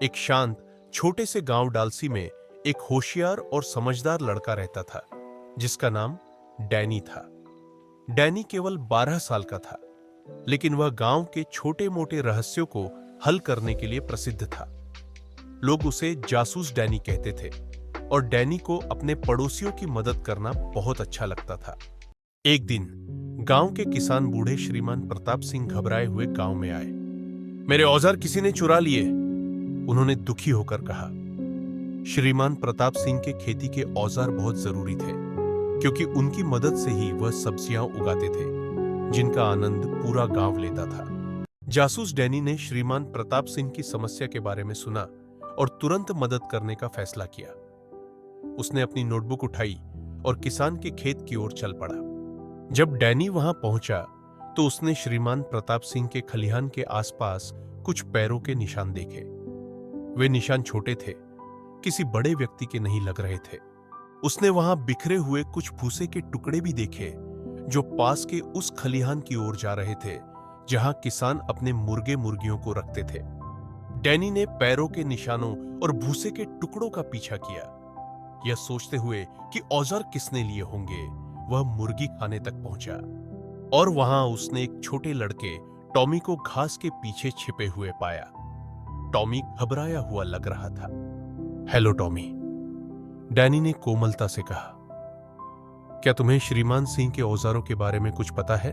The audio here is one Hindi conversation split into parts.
एक शांत छोटे से गांव डालसी में एक होशियार और समझदार लड़का रहता था जिसका नाम डैनी था। डैनी केवल 12 साल का था, लेकिन वह गांव के छोटे मोटे रहस्यों को हल करने के लिए प्रसिद्ध था। लोग उसे जासूस डैनी कहते थे और डैनी को अपने पड़ोसियों की मदद करना बहुत अच्छा लगता था। एक दिन गांव के किसान बूढ़े श्रीमान प्रताप सिंह घबराए हुए गांव में आए। मेरे औजार किसी ने चुरा लिए, उन्होंने दुखी होकर कहा। श्रीमान प्रताप सिंह के खेती के औजार बहुत जरूरी थे, क्योंकि उनकी मदद से ही वह सब्जियां उगाते थे जिनका आनंद पूरा गांव लेता था। जासूस डैनी ने श्रीमान प्रताप सिंह की समस्या के बारे में सुना और तुरंत मदद करने का फैसला किया। उसने अपनी नोटबुक उठाई और किसान के खेत की ओर चल पड़ा। जब डैनी वहां पहुंचा तो उसने श्रीमान प्रताप सिंह के खलिहान के आसपास कुछ पैरों के निशान देखे। वे निशान छोटे थे, किसी बड़े व्यक्ति के नहीं लग रहे थे। उसने वहां बिखरे हुए कुछ भूसे के टुकड़े भी देखे जो पास के उस खलिहान की ओर जा रहे थे जहां किसान अपने मुर्गे मुर्गियों को रखते थे। डैनी ने पैरों के निशानों और भूसे के टुकड़ों का पीछा किया, यह सोचते हुए कि औजार किसने लिए होंगे। वह मुर्गी खाने तक पहुंचा और वहां उसने एक छोटे लड़के टॉमी को घास के पीछे छिपे हुए पाया। टॉमी घबराया हुआ लग रहा था। हेलो टॉमी, डैनी ने कोमलता से कहा। क्या तुम्हें श्रीमान सिंह के औजारों के बारे में कुछ पता है?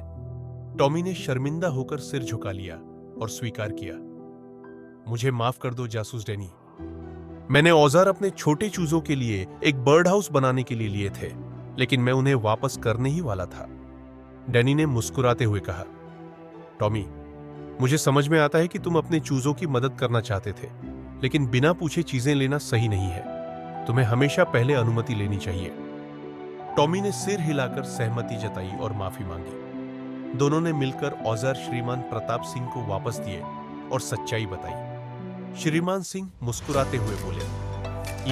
टॉमी ने शर्मिंदा होकर सिर झुका लिया और स्वीकार किया। मुझे माफ कर दो जासूस डैनी, मैंने औजार अपने छोटे चूजों के लिए एक बर्ड हाउस बनाने के लिए लिए थे, लेकिन मैं उन्हें वापस करने ही वाला था। डैनी ने मुस्कुराते हुए कहा। टॉमी, मुझे समझ में आता है कि तुम अपने चूजों की मदद करना चाहते थे, लेकिन बिना पूछे चीजें लेना सही नहीं है। तुम्हें हमेशा पहले अनुमति लेनी चाहिए। टॉमी ने सिर हिलाकर सहमति जताई और माफी मांगी। दोनों ने मिलकर औजार श्रीमान प्रताप सिंह को वापस दिए और सच्चाई बताई। श्रीमान सिंह मुस्कुराते हुए बोले,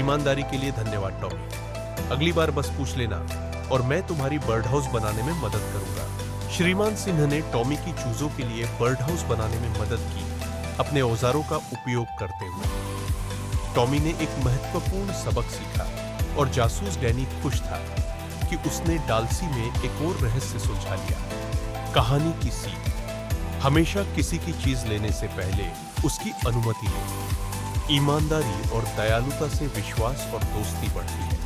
ईमानदारी के लिए धन्यवाद टॉमी। अगली बार बस पूछ लेना और मैं तुम्हारी बर्ड हाउस बनाने में मदद करूंगा। श्रीमान सिंह ने टॉमी की चूजों के लिए बर्ड हाउस बनाने में मदद की, अपने औजारों का उपयोग करते हुए। टॉमी ने एक महत्वपूर्ण सबक सीखा और जासूस डैनी खुश था कि उसने डालसी में एक और रहस्य सुलझा लिया। कहानी की सीख, हमेशा किसी की चीज लेने से पहले उसकी अनुमति लें। ईमानदारी और दयालुता से विश्वास और दोस्ती बढ़ती है।